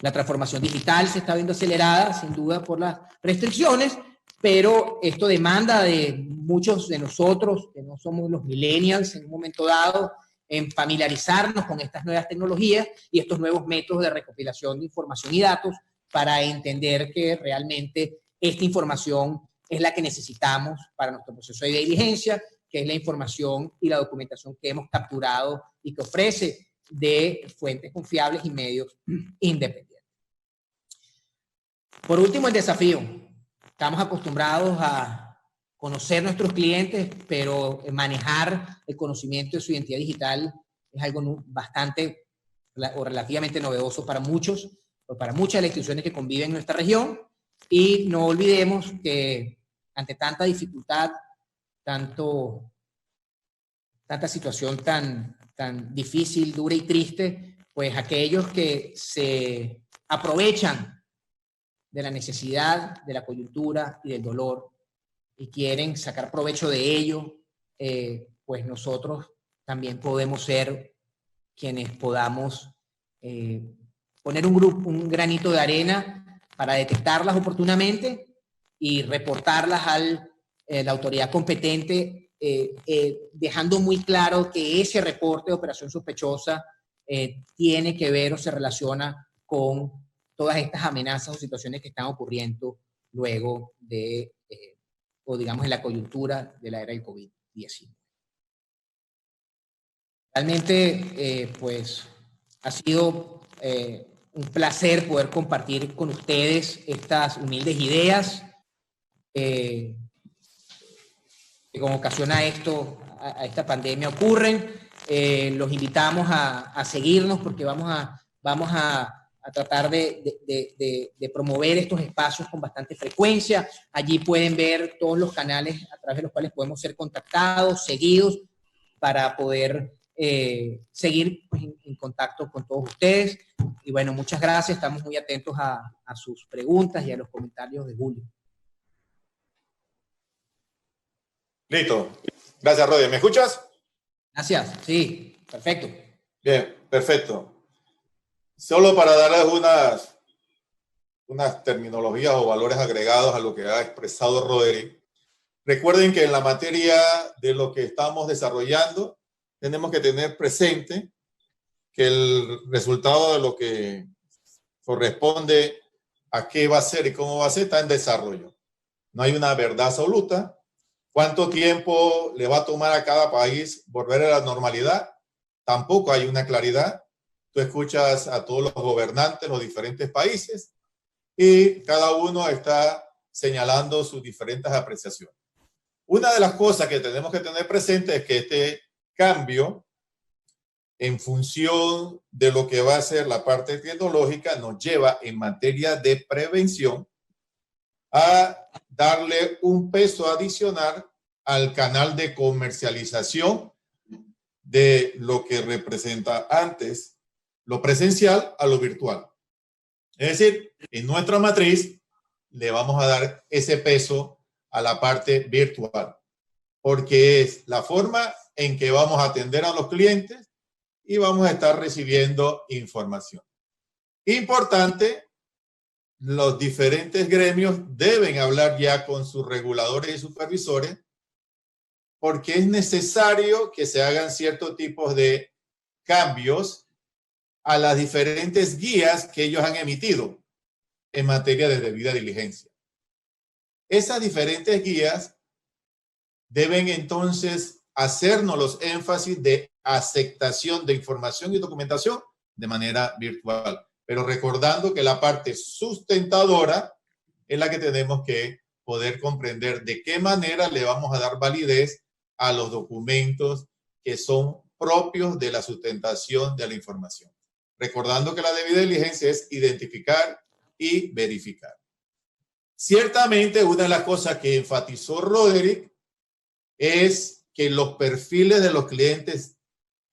La transformación digital se está viendo acelerada, sin duda, por las restricciones, pero esto demanda de muchos de nosotros, que no somos los millennials en un momento dado, en familiarizarnos con estas nuevas tecnologías y estos nuevos métodos de recopilación de información y datos para entender que realmente esta información es la que necesitamos para nuestro proceso de diligencia, que es la información y la documentación que hemos capturado y que ofrece de fuentes confiables y medios independientes. Por último, el desafío. Estamos acostumbrados a conocer nuestros clientes, pero manejar el conocimiento de su identidad digital es algo bastante o relativamente novedoso para muchos, o para muchas de las instituciones que conviven en nuestra región. Y no olvidemos que ante tanta dificultad, tanta situación tan difícil, dura y triste, pues aquellos que se aprovechan de la necesidad, de la coyuntura y del dolor y quieren sacar provecho de ello, pues nosotros también podemos ser quienes podamos poner un granito de arena para detectarlas oportunamente y reportarlas a la autoridad competente, dejando muy claro que ese reporte de operación sospechosa tiene que ver o se relaciona con todas estas amenazas o situaciones que están ocurriendo luego de, o digamos, en la coyuntura de la era del COVID-19. Realmente, pues, ha sido un placer poder compartir con ustedes estas humildes ideas que con ocasión a esta pandemia ocurren. Los invitamos a seguirnos porque vamos a tratar de promover estos espacios con bastante frecuencia. Allí pueden ver todos los canales a través de los cuales podemos ser contactados, seguidos, para poder seguir pues, en contacto con todos ustedes. Y bueno, muchas gracias. Estamos muy atentos a sus preguntas y a los comentarios de Julio. Listo. Gracias, Rodi. ¿Me escuchas? Gracias. Sí, perfecto. Bien, perfecto. Solo para darles unas terminologías o valores agregados a lo que ha expresado Roderick. Recuerden que en la materia de lo que estamos desarrollando, tenemos que tener presente que el resultado de lo que corresponde a qué va a ser y cómo va a ser está en desarrollo. No hay una verdad absoluta. ¿Cuánto tiempo le va a tomar a cada país volver a la normalidad? Tampoco hay una claridad. Tú escuchas a todos los gobernantes de los diferentes países y cada uno está señalando sus diferentes apreciaciones. Una de las cosas que tenemos que tener presente es que este cambio, en función de lo que va a ser la parte tecnológica, nos lleva en materia de prevención a darle un peso adicional al canal de comercialización de lo que representa antes lo presencial a lo virtual. Es decir, en nuestra matriz le vamos a dar ese peso a la parte virtual, porque es la forma en que vamos a atender a los clientes y vamos a estar recibiendo información. Importante, los diferentes gremios deben hablar ya con sus reguladores y supervisores porque es necesario que se hagan ciertos tipos de cambios a las diferentes guías que ellos han emitido en materia de debida diligencia. Esas diferentes guías deben entonces hacernos los énfasis de aceptación de información y documentación de manera virtual, pero recordando que la parte sustentadora es la que tenemos que poder comprender de qué manera le vamos a dar validez a los documentos que son propios de la sustentación de la información. Recordando que la debida diligencia es identificar y verificar. Ciertamente, una de las cosas que enfatizó Roderick es que los perfiles de los clientes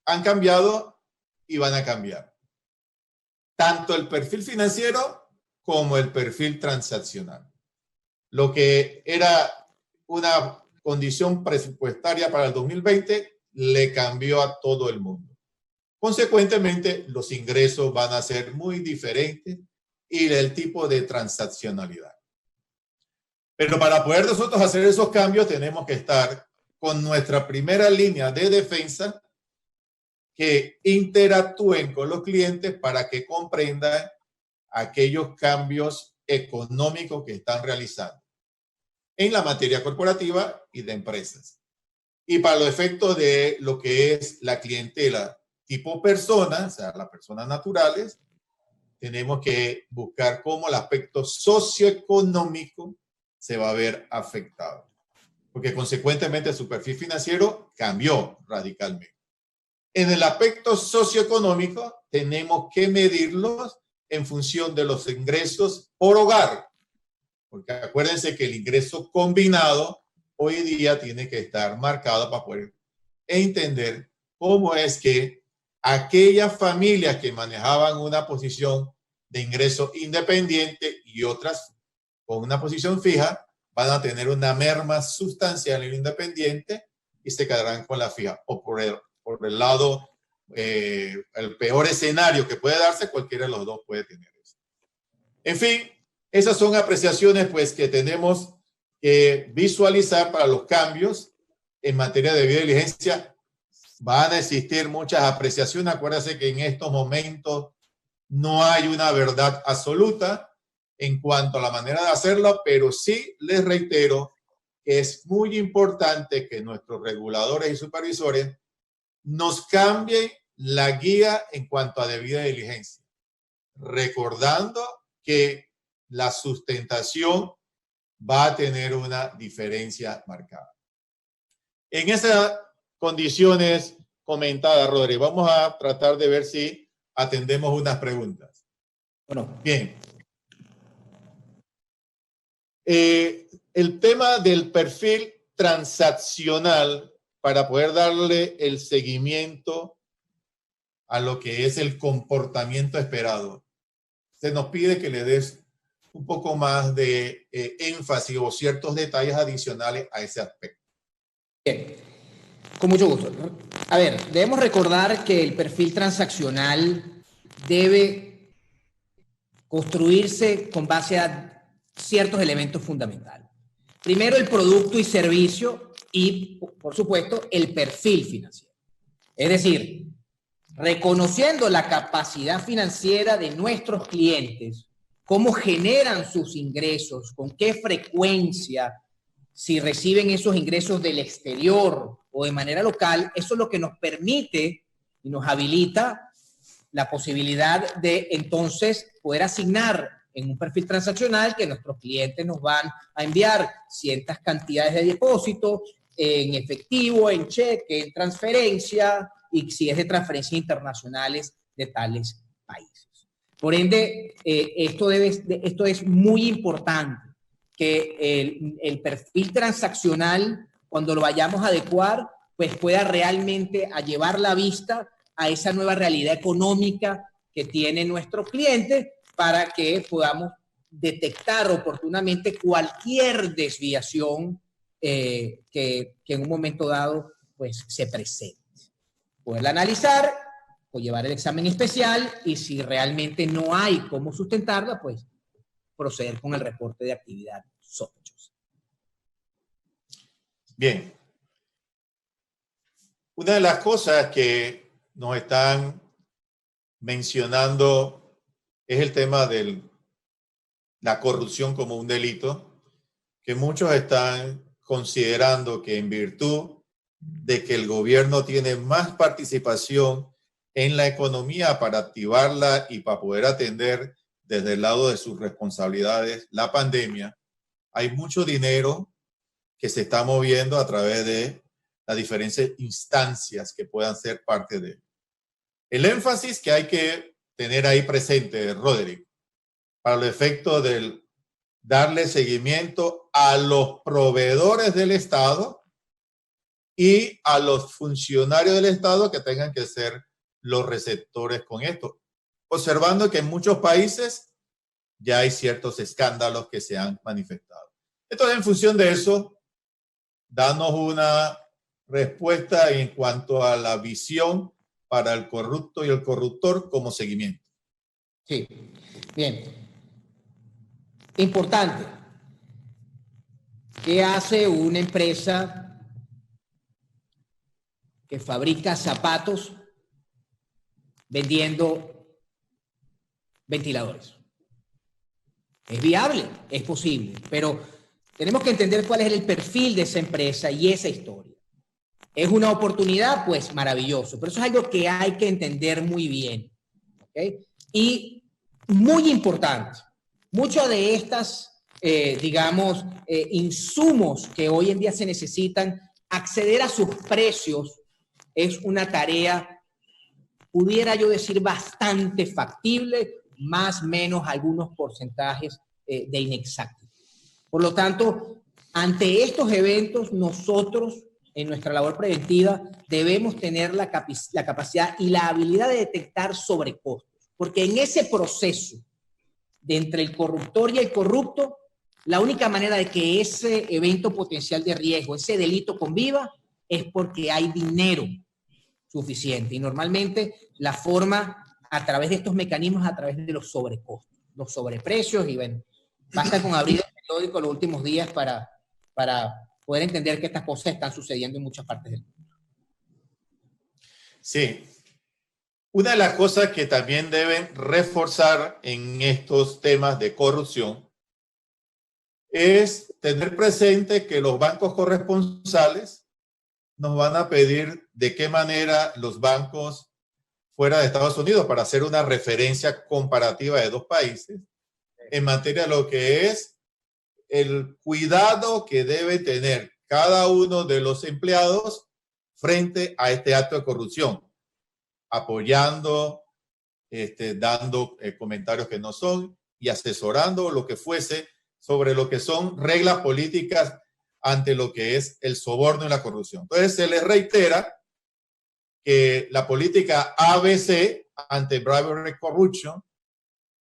han cambiado y van a cambiar. Tanto el perfil financiero como el perfil transaccional. Lo que era una condición presupuestaria para el 2020 le cambió a todo el mundo. Consecuentemente, los ingresos van a ser muy diferentes y el tipo de transaccionalidad. Pero para poder nosotros hacer esos cambios, tenemos que estar con nuestra primera línea de defensa que interactúen con los clientes para que comprendan aquellos cambios económicos que están realizando en la materia corporativa y de empresas. Y para los efectos de lo que es la clientela tipo persona, o sea, las personas naturales, tenemos que buscar cómo el aspecto socioeconómico se va a ver afectado. Porque consecuentemente su perfil financiero cambió radicalmente. En el aspecto socioeconómico tenemos que medirlos en función de los ingresos por hogar. Porque acuérdense que el ingreso combinado hoy día tiene que estar marcado para poder entender cómo es que aquellas familias que manejaban una posición de ingreso independiente y otras con una posición fija van a tener una merma sustancial en el independiente y se quedarán con la fija. O por el lado, el peor escenario que puede darse, cualquiera de los dos puede tener eso. En fin, esas son apreciaciones pues que tenemos que visualizar para los cambios en materia de debida diligencia. Van a existir muchas apreciaciones. Acuérdense que en estos momentos no hay una verdad absoluta en cuanto a la manera de hacerlo, pero sí les reitero que es muy importante que nuestros reguladores y supervisores nos cambien la guía en cuanto a debida diligencia, recordando que la sustentación va a tener una diferencia marcada. En esas condiciones comentadas, Rodri, vamos a tratar de ver si atendemos unas preguntas. Bueno. Bien. El tema del perfil transaccional para poder darle el seguimiento a lo que es el comportamiento esperado. Se nos pide que le des un poco más de énfasis o ciertos detalles adicionales a ese aspecto. Bien, con mucho gusto. A ver, debemos recordar que el perfil transaccional debe construirse con base a ciertos elementos fundamentales. Primero, el producto y servicio y, por supuesto, el perfil financiero. Es decir, reconociendo la capacidad financiera de nuestros clientes, cómo generan sus ingresos, con qué frecuencia, si reciben esos ingresos del exterior o de manera local, eso es lo que nos permite y nos habilita la posibilidad de entonces poder asignar en un perfil transaccional que nuestros clientes nos van a enviar ciertas cantidades de depósitos en efectivo, en cheque, en transferencia y si es de transferencias internacionales de tales países. Por ende, esto es muy importante, que el perfil transaccional, cuando lo vayamos a adecuar, pues pueda realmente a llevar la vista a esa nueva realidad económica que tienen nuestros clientes para que podamos detectar oportunamente cualquier desviación que en un momento dado pues, se presente. Poderla analizar o llevar el examen especial y si realmente no hay cómo sustentarla, pues proceder con el reporte de actividad sospechosa. Bien. Una de las cosas que nos están mencionando es el tema de la corrupción como un delito, que muchos están considerando que en virtud de que el gobierno tiene más participación en la economía para activarla y para poder atender desde el lado de sus responsabilidades la pandemia, hay mucho dinero que se está moviendo a través de las diferentes instancias que puedan ser parte de él. El énfasis que hay que tener ahí presente, Roderick, para los efectos de darle seguimiento a los proveedores del Estado y a los funcionarios del Estado que tengan que ser los receptores con esto, observando que en muchos países ya hay ciertos escándalos que se han manifestado. Entonces, en función de eso, danos una respuesta en cuanto a la visión para el corrupto y el corruptor como seguimiento. Sí, bien. Importante. ¿Qué hace una empresa que fabrica zapatos vendiendo ventiladores? Es viable, es posible, pero tenemos que entender cuál es el perfil de esa empresa y esa historia. ¿Es una oportunidad? Pues maravilloso, pero eso es algo que hay que entender muy bien. ¿Okay? Y muy importante, muchos de estas, insumos que hoy en día se necesitan, acceder a sus precios es una tarea, pudiera yo decir, bastante factible, más o menos algunos porcentajes de inexactitud. Por lo tanto, ante estos eventos, nosotros, en nuestra labor preventiva, debemos tener la capacidad y la habilidad de detectar sobrecostos, porque en ese proceso de entre el corruptor y el corrupto, la única manera de que ese evento potencial de riesgo, ese delito conviva, es porque hay dinero suficiente. Y normalmente la forma a través de estos mecanismos, a través de los sobrecostos, los sobreprecios, y bueno, basta con abrir el periódico los últimos días para poder entender que estas cosas están sucediendo en muchas partes del mundo. Sí. Una de las cosas que también deben reforzar en estos temas de corrupción es tener presente que los bancos corresponsales nos van a pedir de qué manera los bancos fuera de Estados Unidos, para hacer una referencia comparativa de dos países en materia de lo que es el cuidado que debe tener cada uno de los empleados frente a este acto de corrupción, apoyando, dando comentarios que no son y asesorando lo que fuese sobre lo que son reglas políticas ante lo que es el soborno y la corrupción. Entonces se les reitera que la política ABC, Anti-Bribery Corruption,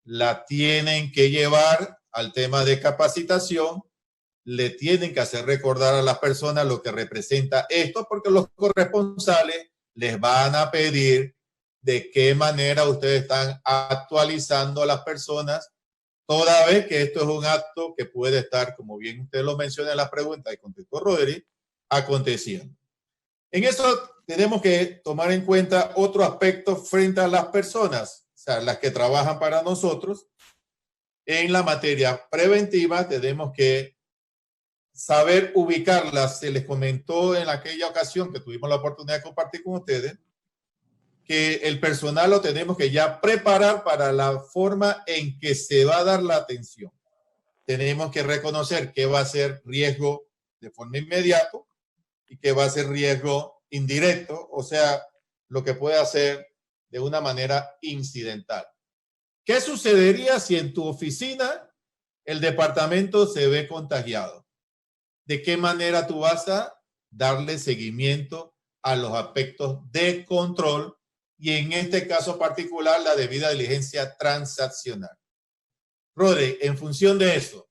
la tienen que llevar al tema de capacitación, le tienen que hacer recordar a las personas lo que representa esto, porque los corresponsales les van a pedir de qué manera ustedes están actualizando a las personas, toda vez que esto es un acto que puede estar, como bien usted lo menciona en la pregunta y contestó Rodri, aconteciendo. En eso tenemos que tomar en cuenta otro aspecto frente a las personas, o sea, las que trabajan para nosotros. En la materia preventiva tenemos que saber ubicarlas. Se les comentó en aquella ocasión que tuvimos la oportunidad de compartir con ustedes que el personal lo tenemos que ya preparar para la forma en que se va a dar la atención. Tenemos que reconocer qué va a ser riesgo de forma inmediata y qué va a ser riesgo indirecto, o sea, lo que puede hacer de una manera incidental. ¿Qué sucedería si en tu oficina el departamento se ve contagiado? ¿De qué manera tú vas a darle seguimiento a los aspectos de control y en este caso particular la debida diligencia transaccional? Rodri, en función de eso,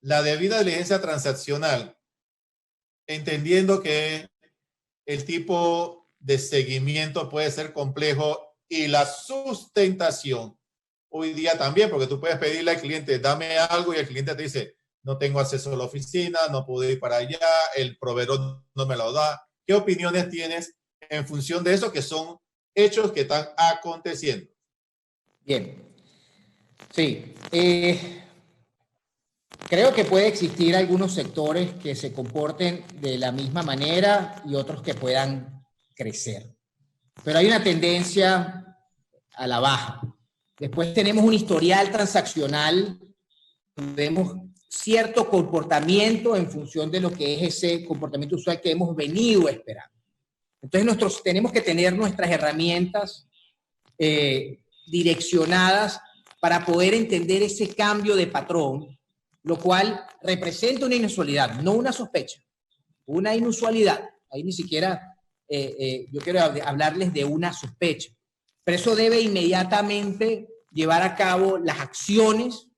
la debida diligencia transaccional, entendiendo que el tipo de seguimiento puede ser complejo y la sustentación hoy día también, porque tú puedes pedirle al cliente, dame algo, y el cliente te dice, no tengo acceso a la oficina, no puedo ir para allá, el proveedor no me lo da. ¿Qué opiniones tienes en función de eso, que son hechos que están aconteciendo? Bien. Sí. Creo que puede existir algunos sectores que se comporten de la misma manera y otros que puedan crecer. Pero hay una tendencia a la baja. Después tenemos un historial transaccional, vemos cierto comportamiento en función de lo que es ese comportamiento usual que hemos venido esperando. Entonces tenemos que tener nuestras herramientas direccionadas para poder entender ese cambio de patrón, lo cual representa una inusualidad, no una sospecha, una inusualidad. Ahí ni siquiera yo quiero hablarles de una sospecha. Pero eso debe inmediatamente llevar a cabo las acciones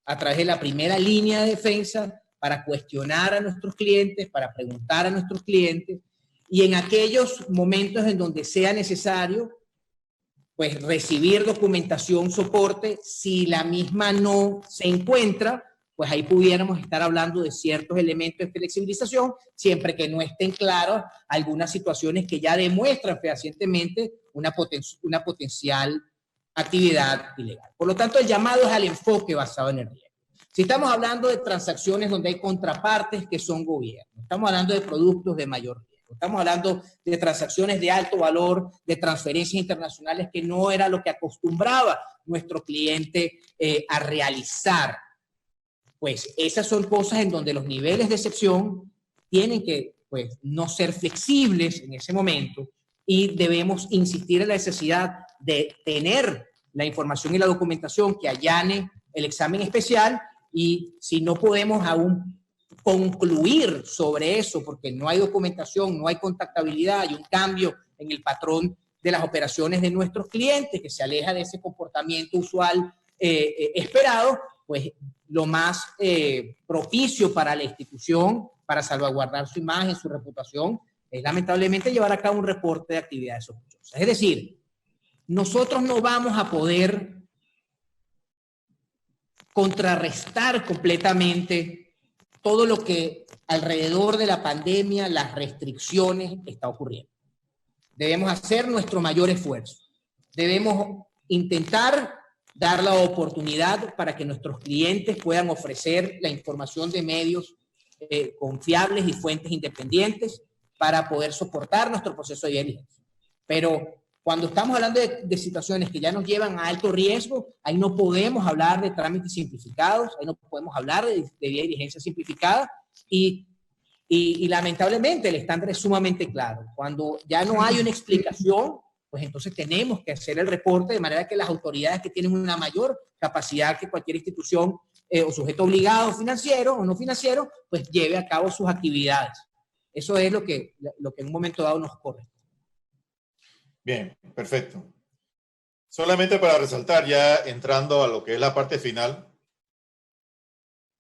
a través de la primera línea de defensa para cuestionar a nuestros clientes, para preguntar a nuestros clientes, y en aquellos momentos en donde sea necesario, pues recibir documentación, soporte. Si la misma no se encuentra, pues ahí pudiéramos estar hablando de ciertos elementos de flexibilización, siempre que no estén claras algunas situaciones que ya demuestran fehacientemente una potencial actividad ilegal. Por lo tanto, el llamado es al enfoque basado en el riesgo. Si estamos hablando de transacciones donde hay contrapartes que son gobiernos, estamos hablando de productos de mayor riesgo, estamos hablando de transacciones de alto valor, de transferencias internacionales que no era lo que acostumbraba nuestro cliente a realizar. Pues esas son cosas en donde los niveles de excepción tienen que, pues, no ser flexibles en ese momento, y debemos insistir en la necesidad de tener la información y la documentación que allane el examen especial. Y si no podemos aún concluir sobre eso porque no hay documentación, no hay contactabilidad, hay un cambio en el patrón de las operaciones de nuestros clientes que se aleja de ese comportamiento usual esperado, pues lo más propicio para la institución, para salvaguardar su imagen, su reputación, es lamentablemente llevar a cabo un reporte de actividades sospechosas. Es decir, nosotros no vamos a poder contrarrestar completamente todo lo que alrededor de la pandemia, las restricciones, está ocurriendo. Debemos hacer nuestro mayor esfuerzo. Debemos intentar dar la oportunidad para que nuestros clientes puedan ofrecer la información de medios confiables y fuentes independientes para poder soportar nuestro proceso de diligencia. Pero cuando estamos hablando de situaciones que ya nos llevan a alto riesgo, ahí no podemos hablar de trámites simplificados, ahí no podemos hablar de diligencia simplificada, y lamentablemente el estándar es sumamente claro. Cuando ya no hay una explicación, pues entonces tenemos que hacer el reporte de manera que las autoridades que tienen una mayor capacidad que cualquier institución o sujeto obligado financiero o no financiero, pues lleve a cabo sus actividades. Eso es lo que en un momento dado nos corresponde. Bien, perfecto. Solamente para resaltar, ya entrando a lo que es la parte final,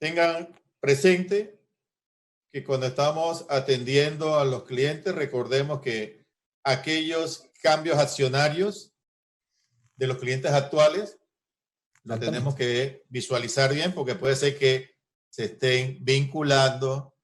tengan presente que cuando estamos atendiendo a los clientes, recordemos que aquellos cambios accionarios de los clientes actuales lo tenemos que visualizar bien, porque puede ser que se estén vinculando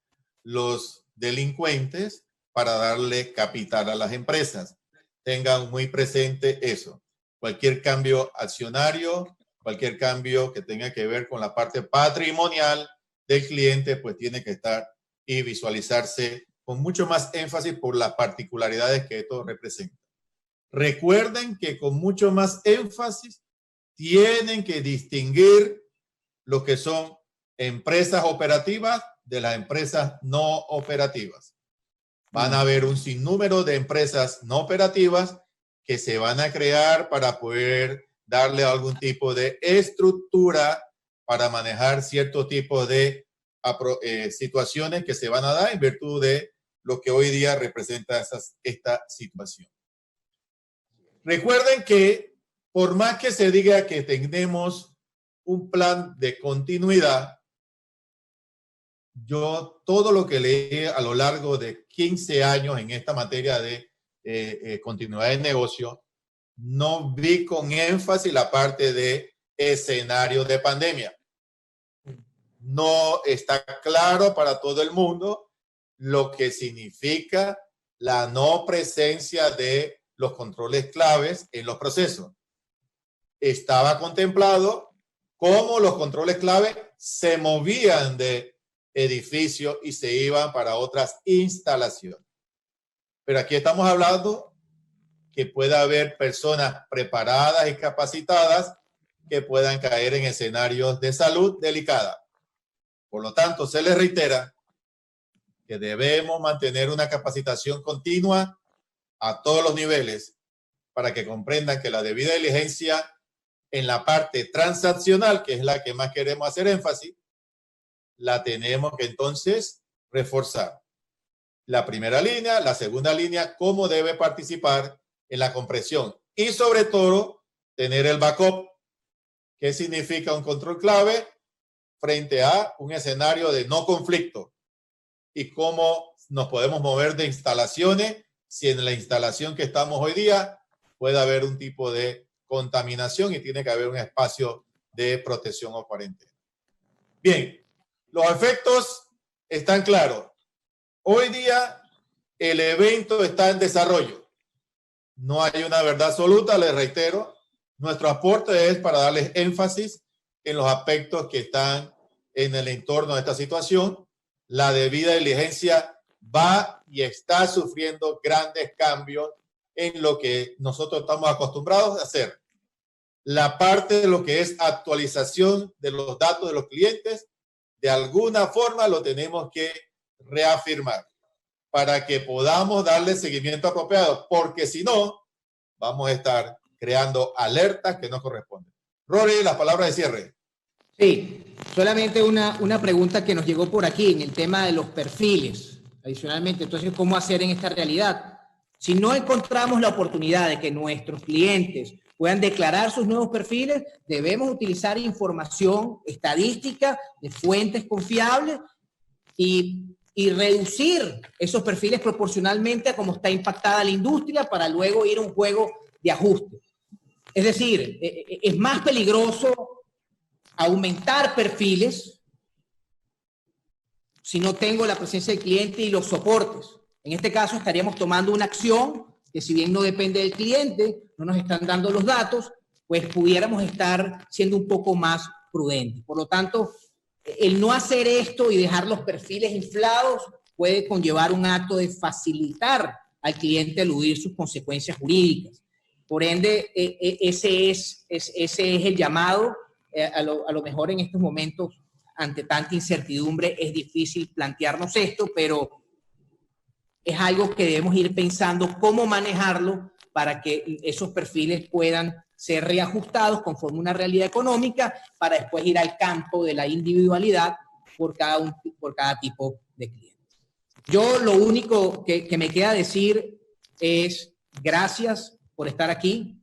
los delincuentes para darle capital a las empresas. Tengan muy presente eso. Cualquier cambio accionario, cualquier cambio que tenga que ver con la parte patrimonial del cliente, pues tiene que estar y visualizarse con mucho más énfasis por las particularidades que esto representa. Recuerden que con mucho más énfasis tienen que distinguir lo que son empresas operativas de las empresas no operativas. Van a haber un sinnúmero de empresas no operativas que se van a crear para poder darle algún tipo de estructura para manejar cierto tipo de situaciones que se van a dar en virtud de lo que hoy día representa esta situación. Recuerden que por más que se diga que tenemos un plan de continuidad, yo todo lo que leí a lo largo de 15 años en esta materia de continuidad de negocio, no vi con énfasis la parte de escenario de pandemia. No está claro para todo el mundo lo que significa la no presencia de los controles claves en los procesos. Estaba contemplado cómo los controles clave se movían de edificio y se iban para otras instalaciones. Pero aquí estamos hablando que pueda haber personas preparadas y capacitadas que puedan caer en escenarios de salud delicada. Por lo tanto, se les reitera que debemos mantener una capacitación continua a todos los niveles para que comprendan que la debida diligencia en la parte transaccional, que es la que más queremos hacer énfasis, la tenemos que entonces reforzar. La primera línea, la segunda línea, cómo debe participar en la compresión. Y sobre todo, tener el backup. ¿Qué significa un control clave frente a un escenario de no conflicto? Y cómo nos podemos mover de instalaciones si en la instalación que estamos hoy día puede haber un tipo de contaminación y tiene que haber un espacio de protección o cuarentena. Bien, los efectos están claros. Hoy día el evento está en desarrollo. No hay una verdad absoluta, les reitero. Nuestro aporte es para darles énfasis en los aspectos que están en el entorno de esta situación. La debida diligencia va y está sufriendo grandes cambios en lo que nosotros estamos acostumbrados a hacer. La parte de lo que es actualización de los datos de los clientes, de alguna forma lo tenemos que reafirmar para que podamos darle seguimiento apropiado, porque si no, vamos a estar creando alertas que no corresponden. Rory, las palabras de cierre. Sí, solamente una pregunta que nos llegó por aquí en el tema de los perfiles. Adicionalmente, entonces, ¿cómo hacer en esta realidad? Si no encontramos la oportunidad de que nuestros clientes puedan declarar sus nuevos perfiles, debemos utilizar información estadística de fuentes confiables y reducir esos perfiles proporcionalmente a cómo está impactada la industria para luego ir a un juego de ajuste. Es decir, es más peligroso aumentar perfiles si no tengo la presencia del cliente y los soportes. En este caso estaríamos tomando una acción que, si bien no depende del cliente, no nos están dando los datos, pues pudiéramos estar siendo un poco más prudentes. Por lo tanto, el no hacer esto y dejar los perfiles inflados puede conllevar un acto de facilitar al cliente eludir sus consecuencias jurídicas. Por ende, ese es el llamado. A lo mejor en estos momentos, ante tanta incertidumbre, es difícil plantearnos esto, pero es algo que debemos ir pensando cómo manejarlo para que esos perfiles puedan ser reajustados conforme una realidad económica para después ir al campo de la individualidad por cada tipo de cliente. Yo lo único que me queda decir es gracias por estar aquí,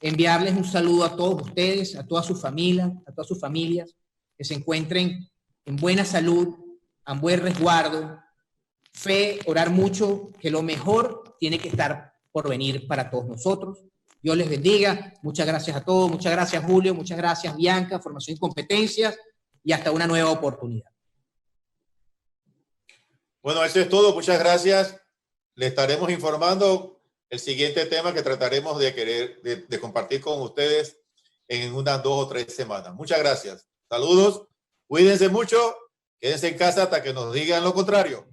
enviarles un saludo a todos ustedes, a todas sus familias, que se encuentren en buena salud, en buen resguardo, fe, orar mucho, que lo mejor tiene que estar por venir para todos nosotros. Dios les bendiga. Muchas gracias a todos. Muchas gracias, Julio. Muchas gracias, Bianca. Formación y competencias. Y hasta una nueva oportunidad. Bueno, eso es todo. Muchas gracias. Le estaremos informando el siguiente tema que trataremos de compartir con ustedes en unas 2 o 3 semanas. Muchas gracias. Saludos. Cuídense mucho. Quédense en casa hasta que nos digan lo contrario.